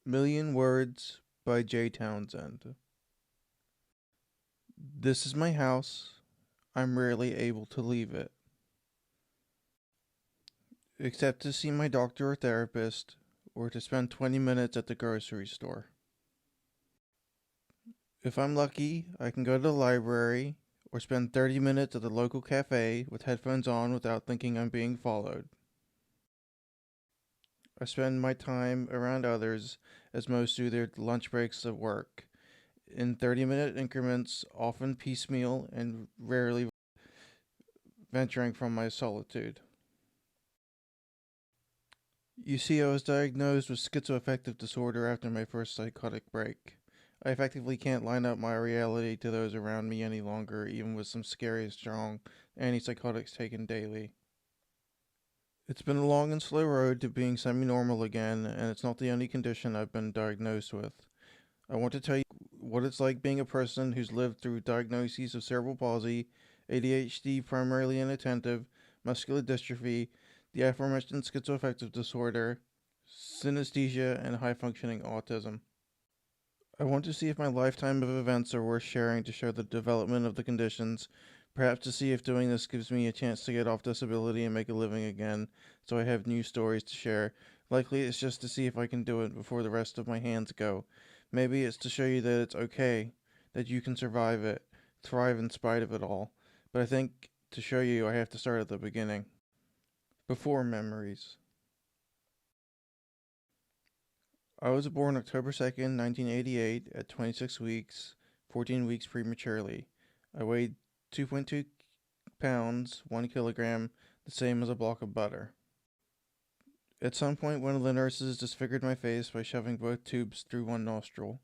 Million Words by J. Townsend. This is my house. I'm rarely able to leave it, except to see my doctor or therapist, or to spend 20 minutes at the grocery store. If I'm lucky, I can go to the library, or spend 30 minutes at the local cafe with headphones on without thinking I'm being followed. I spend my time around others, as most do their lunch breaks at work, in 30-minute increments, often piecemeal and rarely venturing from my solitude. You see, I was diagnosed with schizoaffective disorder after my first psychotic break. I effectively can't line up my reality to those around me any longer, even with some scary strong antipsychotics taken daily. It's been a long and slow road to being semi-normal again, and it's not the only condition I've been diagnosed with. I want to tell you what it's like being a person who's lived through diagnoses of cerebral palsy, ADHD primarily inattentive, muscular dystrophy, the aforementioned schizoaffective disorder, synesthesia, and high-functioning autism. I want to see if my lifetime of events are worth sharing to show the development of the conditions, perhaps to see if doing this gives me a chance to get off disability and make a living again, so I have new stories to share. Likely it's just to see if I can do it before the rest of my hands go. Maybe it's to show you that it's okay, that you can survive it, thrive in spite of it all. But I think to show you I have to start at the beginning. Before memories. I was born October 2nd, 1988, at 26 weeks, 14 weeks prematurely. I weighed 2.2 pounds, 1 kilogram, the same as a block of butter. At some point, one of the nurses disfigured my face by shoving both tubes through one nostril.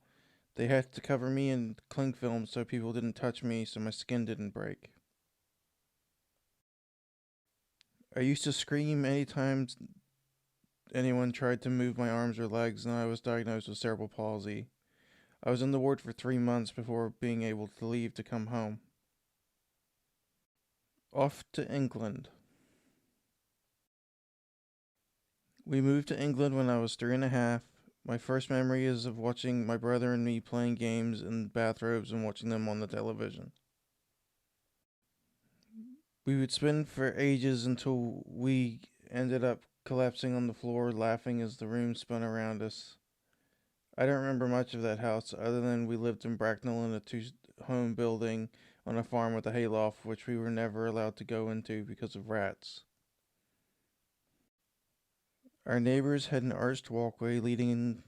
They had to cover me in cling film so people didn't touch me so my skin didn't break. I used to scream anytime anyone tried to move my arms or legs, and I was diagnosed with cerebral palsy. I was in the ward for 3 months before being able to leave to come home. Off to England. We moved to England when I was 3.5. My first memory is of watching my brother and me playing games in bathrobes and watching them on the television. We would spin for ages until we ended up collapsing on the floor, laughing as the room spun around us. I don't remember much of that house, other than we lived in Bracknell in a two-home building on a farm with a hayloft, which we were never allowed to go into because of rats. Our neighbors had an arched walkway leading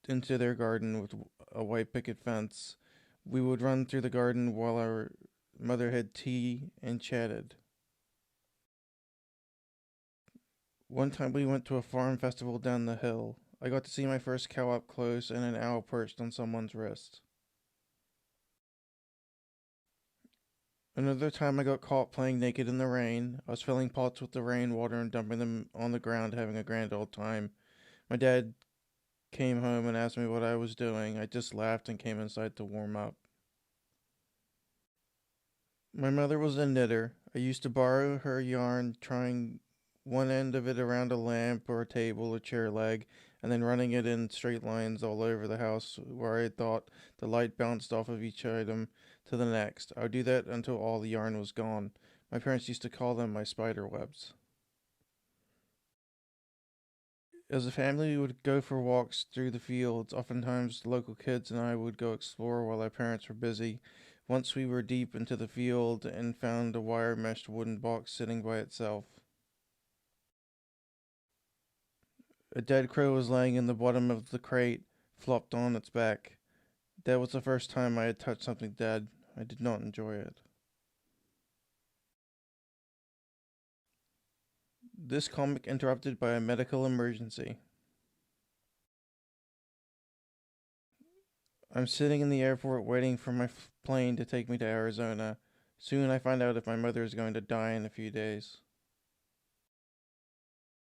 into their garden with a white picket fence. We would run through the garden while our mother had tea and chatted. One time we went to a farm festival down the hill. I got to see my first cow up close and an owl perched on someone's wrist. Another time I got caught playing naked in the rain. I was filling pots with the rainwater and dumping them on the ground, having a grand old time. My dad came home and asked me what I was doing. I just laughed and came inside to warm up. My mother was a knitter. I used to borrow her yarn, trying one end of it around a lamp or a table or chair leg, and then running it in straight lines all over the house where I thought the light bounced off of each item to the next. I would do that until all the yarn was gone. My parents used to call them my spider webs. As a family, we would go for walks through the fields. Oftentimes, the local kids and I would go explore while our parents were busy. Once we were deep into the field and found a wire-meshed wooden box sitting by itself. A dead crow was laying in the bottom of the crate, flopped on its back. That was the first time I had touched something dead. I did not enjoy it. This comic interrupted by a medical emergency. I'm sitting in the airport waiting for my plane to take me to Arizona. Soon I find out if my mother is going to die in a few days.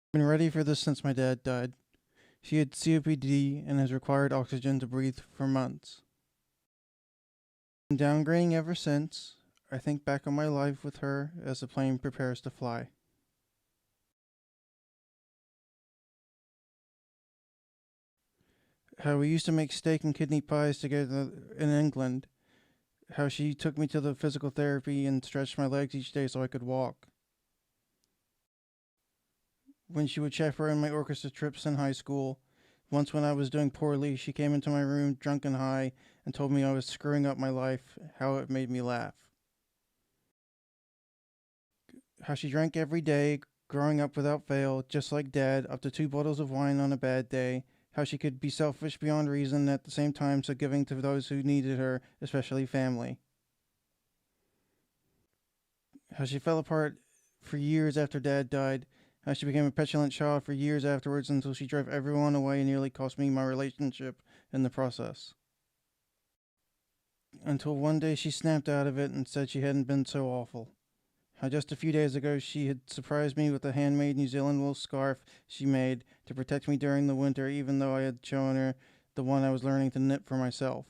I've been ready for this since my dad died. She had COPD and has required oxygen to breathe for months. Been downgrading ever since. I think back on my life with her as the plane prepares to fly. How we used to make steak and kidney pies together in England. How she took me to the physical therapy and stretched my legs each day so I could walk. When she would chaperone my orchestra trips in high school. Once, when I was doing poorly, she came into my room drunk and high and told me I was screwing up my life, how it made me laugh. How she drank every day, growing up without fail, just like Dad, up to 2 bottles of wine on a bad day. How she could be selfish beyond reason and at the same time so giving to those who needed her, especially family. How she fell apart for years after Dad died. How she became a petulant child for years afterwards until she drove everyone away and nearly cost me my relationship in the process. Until one day she snapped out of it and said she hadn't been so awful. How just a few days ago she had surprised me with a handmade New Zealand wool scarf she made to protect me during the winter, even though I had shown her the one I was learning to knit for myself.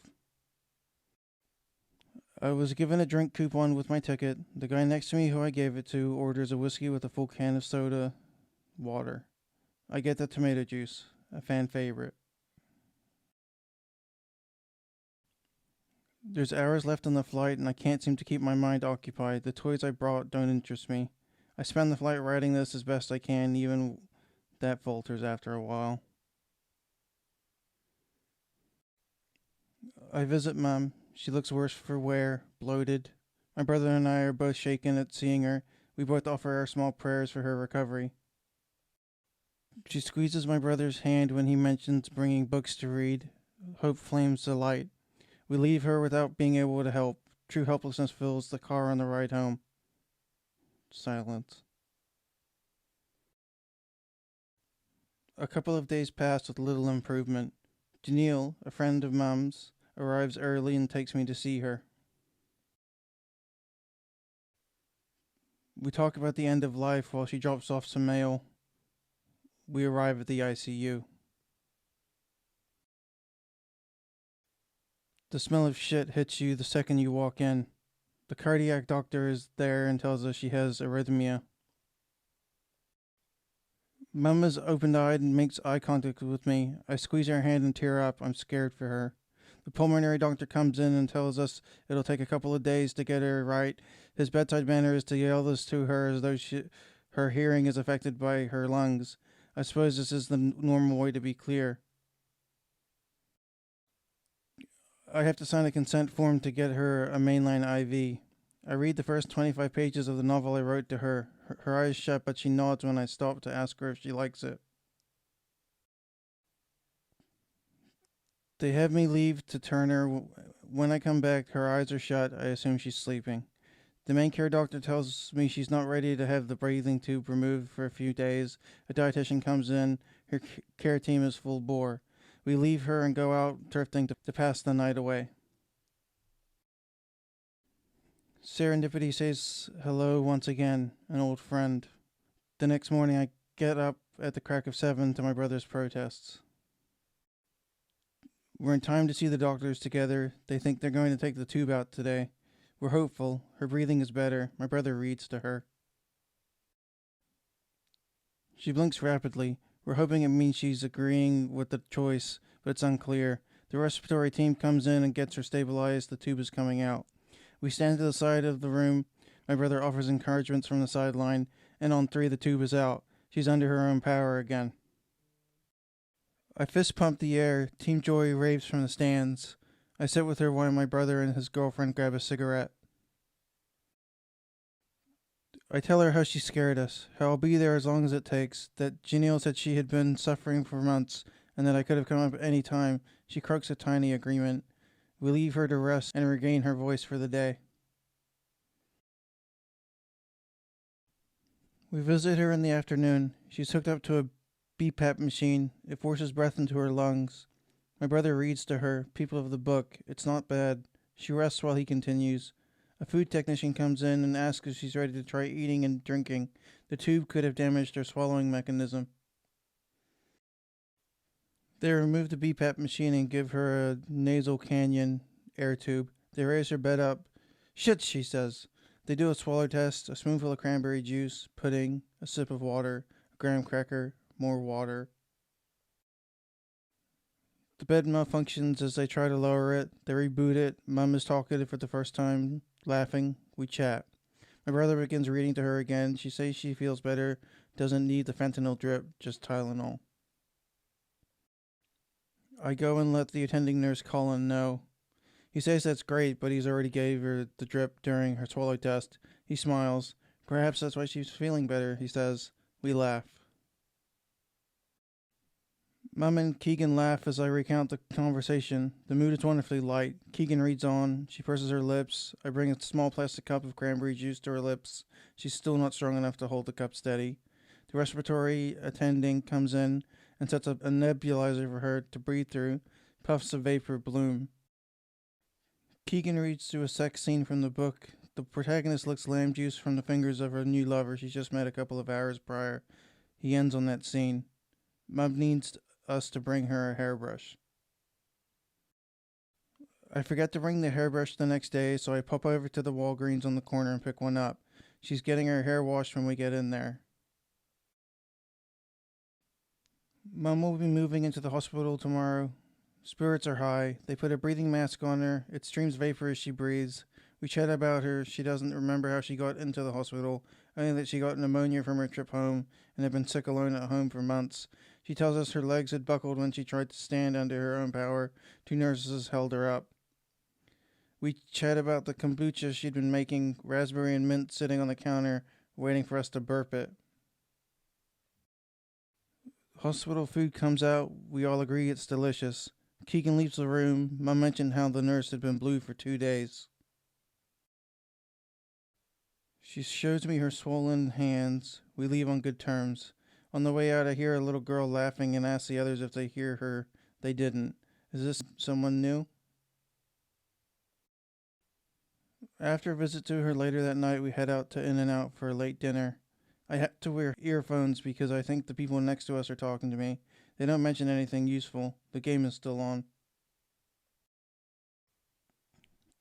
I was given a drink coupon with my ticket. The guy next to me who I gave it to orders a whiskey with a full can of soda water. I get the tomato juice, a fan favorite. There's hours left on the flight and I can't seem to keep my mind occupied. The toys I brought don't interest me. I spend the flight writing this as best I can, even that falters after a while. I visit Mum. She looks worse for wear, bloated. My brother and I are both shaken at seeing her. We both offer our small prayers for her recovery. She squeezes my brother's hand when he mentions bringing books to read. Hope flames the light. We leave her without being able to help. True helplessness fills the car on the ride home. Silence. A couple of days pass with little improvement. Janelle, a friend of Mum's, arrives early and takes me to see her. We talk about the end of life while she drops off some mail. We arrive at the ICU. The smell of shit hits you the second you walk in. The cardiac doctor is there and tells us she has arrhythmia. Mum is open-eyed and makes eye contact with me. I squeeze her hand and tear up. I'm scared for her. The pulmonary doctor comes in and tells us it'll take a couple of days to get her right. His bedside manner is to yell this to her as though her hearing is affected by her lungs. I suppose this is the normal way to be clear. I have to sign a consent form to get her a mainline IV. I read the first 25 pages of the novel I wrote to her. Her eyes shut, but she nods when I stop to ask her if she likes it. They have me leave to Turner. When I come back, her eyes are shut. I assume she's sleeping. The main care doctor tells me she's not ready to have the breathing tube removed for a few days. A dietitian comes in. Her care team is full bore. We leave her and go out thrifting to pass the night away. Serendipity says hello once again, an old friend. The next morning I get up at the crack of 7 to my brother's protests. We're in time to see the doctors together. They think they're going to take the tube out today. We're hopeful. Her breathing is better. My brother reads to her. She blinks rapidly. We're hoping it means she's agreeing with the choice, but it's unclear. The respiratory team comes in and gets her stabilized. The tube is coming out. We stand to the side of the room. My brother offers encouragements from the sideline, and on 3 the tube is out. She's under her own power again. I fist pump the air. Team Joy raves from the stands. I sit with her while my brother and his girlfriend grab a cigarette. I tell her how she scared us, how I'll be there as long as it takes, that Janelle said she had been suffering for months, and that I could have come up any time. She croaks a tiny agreement. We leave her to rest and regain her voice for the day. We visit her in the afternoon. She's hooked up to a BPAP machine. It forces breath into her lungs. My brother reads to her, people of the book. It's not bad. She rests while he continues. A food technician comes in and asks if she's ready to try eating and drinking. The tube could have damaged her swallowing mechanism. They remove the BPAP machine and give her a nasal canyon air tube. They raise her bed up. Shit, she says. They do a swallow test, a spoonful of cranberry juice, pudding, a sip of water, a graham cracker, more water. The bed malfunctions as they try to lower it. They reboot it. Mum is talkative for the first time, laughing. We chat. My brother begins reading to her again. She says she feels better, doesn't need the fentanyl drip, just Tylenol. I go and let the attending nurse Colin know. He says that's great, but he's already gave her the drip during her swallow test. He smiles. Perhaps that's why she's feeling better, he says. We laugh. Mum and Keegan laugh as I recount the conversation. The mood is wonderfully light. Keegan reads on. She purses her lips. I bring a small plastic cup of cranberry juice to her lips. She's still not strong enough to hold the cup steady. The respiratory attending comes in and sets up a nebulizer for her to breathe through. Puffs of vapor bloom. Keegan reads through a sex scene from the book. The protagonist licks lamb juice from the fingers of her new lover she's just met a couple of hours prior. He ends on that scene. Mum needs us to bring her a hairbrush. I forget to bring the hairbrush the next day, so I pop over to the Walgreens on the corner and pick one up. She's getting her hair washed when we get in there. Mum will be moving into the hospital tomorrow. Spirits are high. They put a breathing mask on her. It streams vapor as she breathes. We chat about her. She doesn't remember how she got into the hospital, only that she got pneumonia from her trip home and had been sick alone at home for months. She tells us her legs had buckled when she tried to stand under her own power. 2 nurses held her up. We chat about the kombucha she'd been making, raspberry and mint sitting on the counter, waiting for us to burp it. Hospital food comes out. We all agree it's delicious. Keegan leaves the room. Mum mentioned how the nurse had been blue for 2 days. She shows me her swollen hands. We leave on good terms. On the way out, I hear a little girl laughing and ask the others if they hear her. They didn't. Is this someone new? After a visit to her later that night, we head out to In-N-Out for a late dinner. I have to wear earphones because I think the people next to us are talking to me. They don't mention anything useful. The game is still on.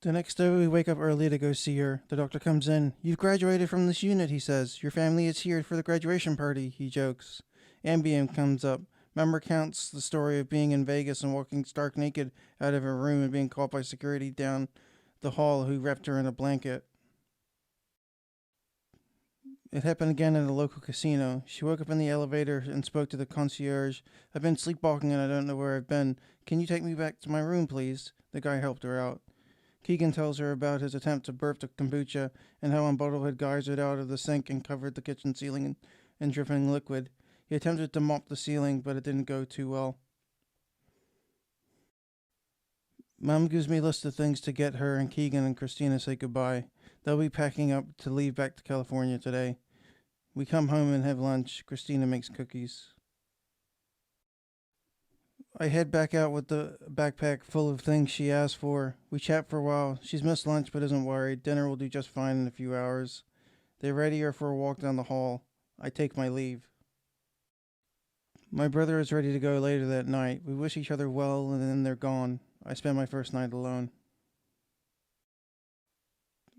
The next day we wake up early to go see her. The doctor comes in. You've graduated from this unit, he says. Your family is here for the graduation party, he jokes. Ambien comes up. Mem recounts the story of being in Vegas and walking stark naked out of her room and being caught by security down the hall who wrapped her in a blanket. It happened again at a local casino. She woke up in the elevator and spoke to the concierge. I've been sleepwalking and I don't know where I've been. Can you take me back to my room, please? The guy helped her out. Keegan tells her about his attempt to burp the kombucha and how a bottle had geysered out of the sink and covered the kitchen ceiling in dripping liquid. He attempted to mop the ceiling, but it didn't go too well. Mom gives me a list of things to get her, and Keegan and Christina say goodbye. They'll be packing up to leave back to California today. We come home and have lunch. Christina makes cookies. I head back out with the backpack full of things she asked for. We chat for a while. She's missed lunch but isn't worried. Dinner will do just fine in a few hours. They ready her for a walk down the hall. I take my leave. My brother is ready to go later that night. We wish each other well and then they're gone. I spend my first night alone.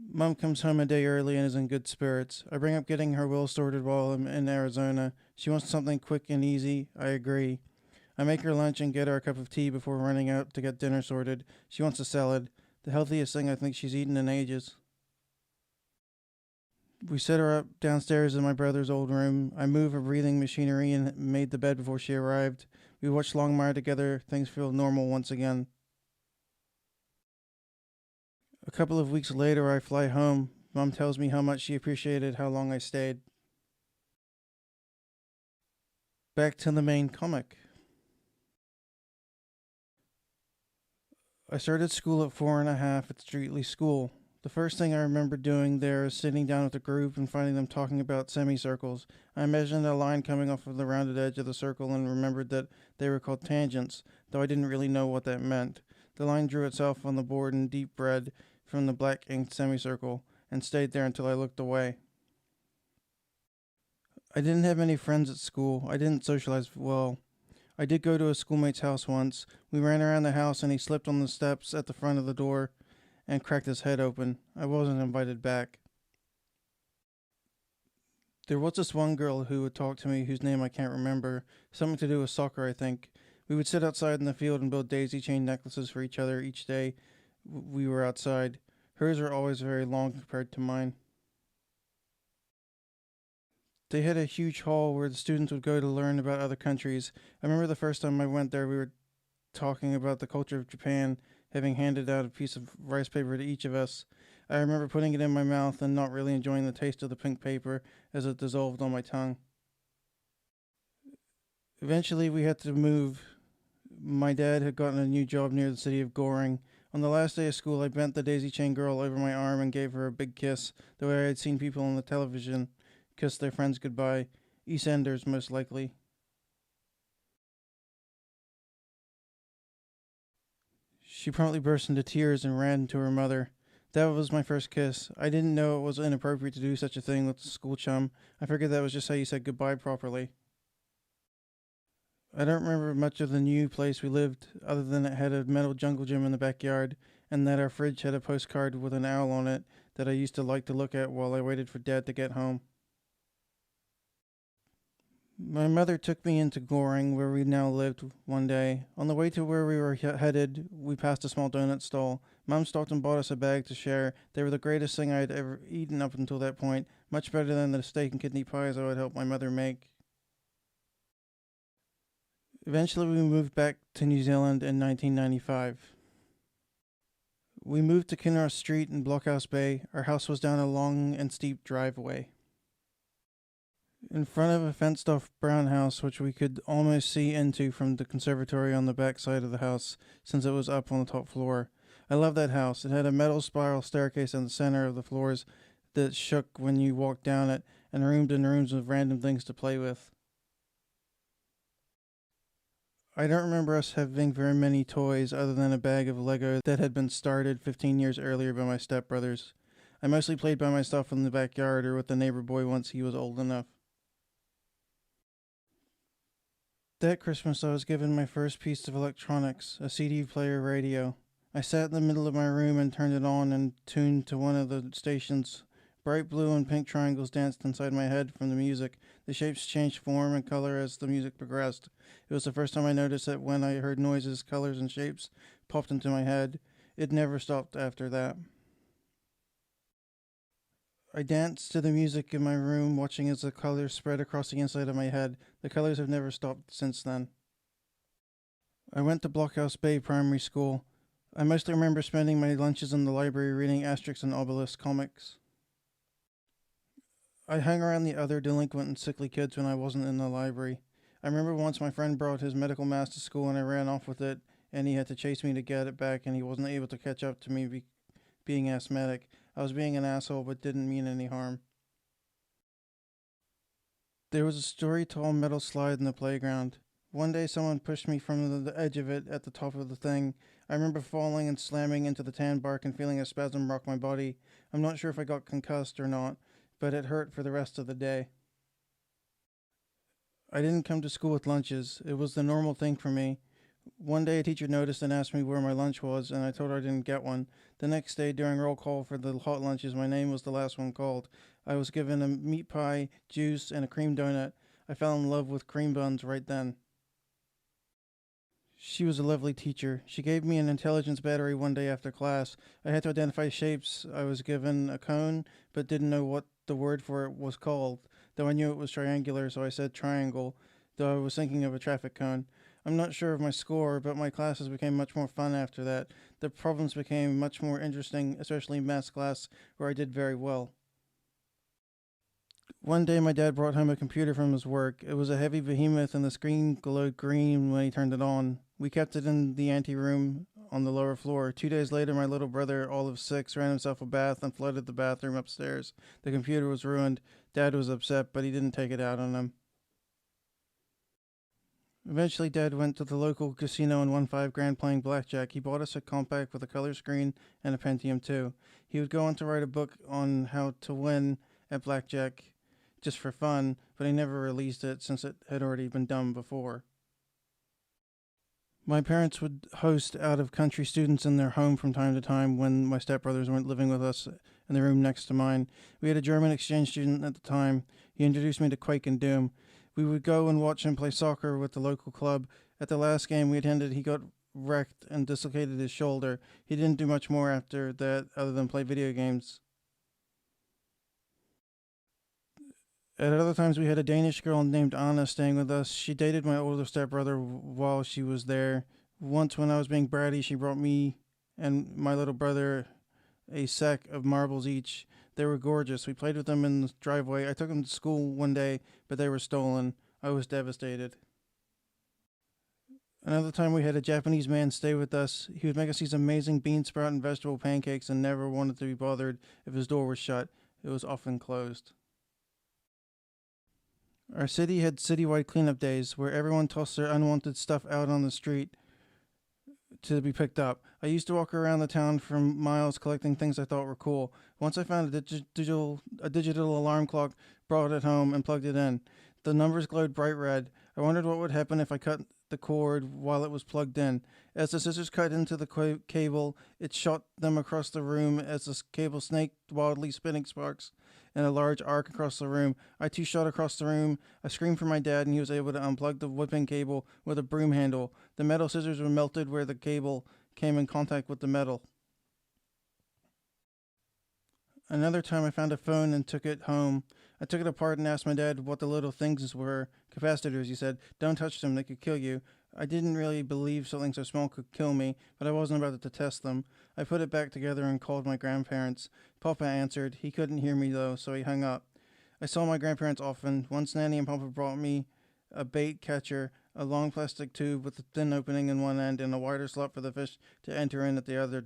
Mom comes home a day early and is in good spirits. I bring up getting her will sorted while I'm in Arizona. She wants something quick and easy. I agree. I make her lunch and get her a cup of tea before running out to get dinner sorted. She wants a salad, the healthiest thing I think she's eaten in ages. We set her up downstairs in my brother's old room. I move her breathing machinery and made the bed before she arrived. We watched Longmire together. Things feel normal once again. A couple of weeks later, I fly home. Mom tells me how much she appreciated how long I stayed. Back to the main comic. I started school at 4.5 at Streetley School. The first thing I remember doing there is sitting down with a group and finding them talking about semicircles. I imagined a line coming off of the rounded edge of the circle and remembered that they were called tangents, though I didn't really know what that meant. The line drew itself on the board in deep red from the black inked semicircle and stayed there until I looked away. I didn't have many friends at school. I didn't socialize well. I did go to a schoolmate's house once. We ran around the house and he slipped on the steps at the front of the door and cracked his head open. I wasn't invited back. There was this one girl who would talk to me whose name I can't remember. Something to do with soccer, I think. We would sit outside in the field and build daisy chain necklaces for each other each day we were outside. Hers were always very long compared to mine. They had a huge hall where the students would go to learn about other countries. I remember the first time I went there, we were talking about the culture of Japan, having handed out a piece of rice paper to each of us. I remember putting it in my mouth and not really enjoying the taste of the pink paper as it dissolved on my tongue. Eventually, we had to move. My dad had gotten a new job near the city of Goring. On the last day of school, I bent the daisy chain girl over my arm and gave her a big kiss, the way I had seen people on the television kiss their friends goodbye. EastEnders, most likely. She promptly burst into tears and ran to her mother. That was my first kiss. I didn't know it was inappropriate to do such a thing with a school chum. I figured that was just how you said goodbye properly. I don't remember much of the new place we lived, other than it had a metal jungle gym in the backyard, and that our fridge had a postcard with an owl on it that I used to like to look at while I waited for Dad to get home. My mother took me into Goring, where we now lived, one day. On the way to where we were headed, we passed a small donut stall. Mom stopped and bought us a bag to share. They were the greatest thing I had ever eaten up until that point, much better than the steak and kidney pies I would help my mother make. Eventually, we moved back to New Zealand in 1995. We moved to Kinross Street in Blockhouse Bay. Our house was down a long and steep driveway. In front of a fenced-off brown house, which we could almost see into from the conservatory on the back side of the house, since it was up on the top floor. I loved that house. It had a metal spiral staircase in the center of the floors that shook when you walked down it, and rooms of random things to play with. I don't remember us having very many toys other than a bag of Lego that had been started 15 years earlier by my stepbrothers. I mostly played by myself in the backyard or with the neighbor boy once he was old enough. That Christmas, I was given my first piece of electronics, a CD player radio. I sat in the middle of my room and turned it on and tuned to one of the stations. Bright blue and pink triangles danced inside my head from the music. The shapes changed form and color as the music progressed. It was the first time I noticed that when I heard noises, colors, and shapes popped into my head. It never stopped after that. I danced to the music in my room, watching as the colors spread across the inside of my head. The colors have never stopped since then. I went to Blockhouse Bay Primary School. I mostly remember spending my lunches in the library reading Asterix and Obelix comics. I hung around the other delinquent and sickly kids when I wasn't in the library. I remember once my friend brought his medical mask to school and I ran off with it, and he had to chase me to get it back, and he wasn't able to catch up to me being asthmatic. I was being an asshole, but didn't mean any harm. There was a story-tall metal slide in the playground. One day someone pushed me from the edge of it at the top of the thing. I remember falling and slamming into the tan bark and feeling a spasm rock my body. I'm not sure if I got concussed or not, but it hurt for the rest of the day. I didn't come to school with lunches. It was the normal thing for me. One day a teacher noticed and asked me where my lunch was, and I told her I didn't get one. The next day, during roll call for the hot lunches, my name was the last one called. I was given a meat pie, juice, and a cream donut. I fell in love with cream buns right then. She was a lovely teacher. She gave me an intelligence battery one day after class. I had to identify shapes. I was given a cone, but didn't know what the word for it was called, though I knew it was triangular, so I said triangle, though I was thinking of a traffic cone. I'm not sure of my score, but my classes became much more fun after that. The problems became much more interesting, especially math class, where I did very well. One day my dad brought home a computer from his work. It was a heavy behemoth and the screen glowed green when he turned it on. We kept it in the anteroom on the lower floor. 2 days later, my little brother, all of 6, ran himself a bath and flooded the bathroom upstairs. The computer was ruined. Dad was upset, but he didn't take it out on him. Eventually, Dad went to the local casino and won 5 grand playing blackjack. He bought us a compact with a color screen and a Pentium 2. He would go on to write a book on how to win at blackjack just for fun, but he never released it since it had already been done before. My parents would host out-of-country students in their home from time to time when my stepbrothers weren't living with us in the room next to mine. We had a German exchange student at the time. He introduced me to Quake and Doom. We would go and watch him play soccer with the local club At the last game we attended, he got wrecked and dislocated his shoulder. He didn't do much more after that other than play video games. At other times, we had a Danish girl named Anna staying with us. She dated my older stepbrother while she was there. Once, when I was being bratty, she brought me and my little brother a sack of marbles each. They were gorgeous. We played with them in the driveway. I took them to school one day, but they were stolen. I was devastated. Another time, we had a Japanese man stay with us. He would make us these amazing bean sprout and vegetable pancakes and never wanted to be bothered if his door was shut. It was often closed. Our city had citywide cleanup days where everyone tossed their unwanted stuff out on the street to be picked up. I used to walk around the town for miles collecting things I thought were cool. Once I found a digital alarm clock, brought it home, and plugged it in. The numbers glowed bright red. I wondered what would happen if I cut the cord while it was plugged in. As the scissors cut into the cable, it shot them across the room as the cable snaked wildly, spinning sparks in a large arc across the room. I too shot across the room. I screamed for my dad, and he was able to unplug the whipping cable with a broom handle. The metal scissors were melted where the cable came in contact with the metal. Another time I found a phone and took it home. I took it apart and asked my dad what the little things were. Capacitors, he said. Don't touch them, they could kill you. I didn't really believe something so small could kill me, but I wasn't about to test them. I put it back together and called my grandparents. Papa answered. He couldn't hear me though, so he hung up. I saw my grandparents often. Once Nanny and Papa brought me a bait catcher, a long plastic tube with a thin opening in one end and a wider slot for the fish to enter in at the other.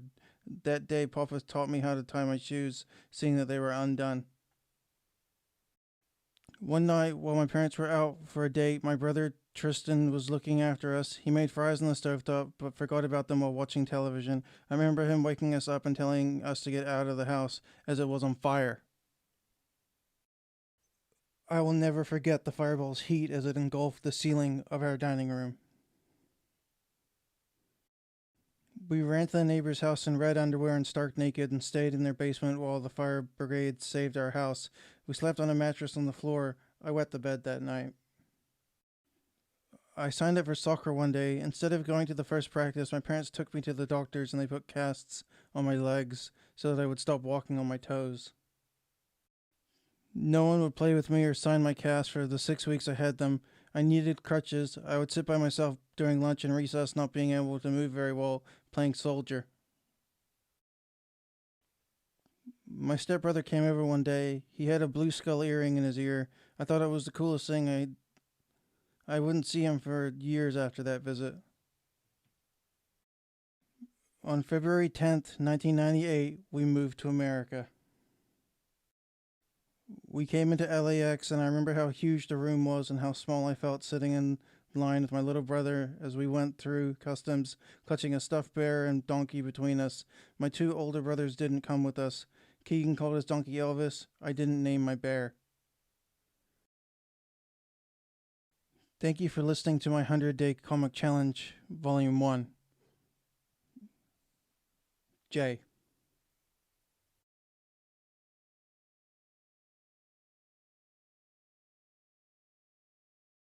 That day, Papa taught me how to tie my shoes, seeing that they were undone. One night, while my parents were out for a date, my brother Tristan was looking after us. He made fries on the stovetop, but forgot about them while watching television. I remember him waking us up and telling us to get out of the house, as it was on fire. I will never forget the fireball's heat as it engulfed the ceiling of our dining room. We ran to the neighbor's house in red underwear and stark naked and stayed in their basement while the fire brigade saved our house. We slept on a mattress on the floor. I wet the bed that night. I signed up for soccer one day. Instead of going to the first practice, my parents took me to the doctors and they put casts on my legs so that I would stop walking on my toes. No one would play with me or sign my cast for the 6 weeks I had them. I needed crutches. I would sit by myself during lunch and recess, not being able to move very well, playing soldier. My stepbrother came over one day. He had a blue skull earring in his ear. I thought it was the coolest thing. I wouldn't see him for years after that visit. On February 10th, 1998, we moved to America. We came into LAX, and I remember how huge the room was and how small I felt sitting in line with my little brother as we went through customs, clutching a stuffed bear and donkey between us. My two older brothers didn't come with us. Keegan called his donkey Elvis. I didn't name my bear. Thank you for listening to my 100-Day Comic Challenge, Volume 1. Jay.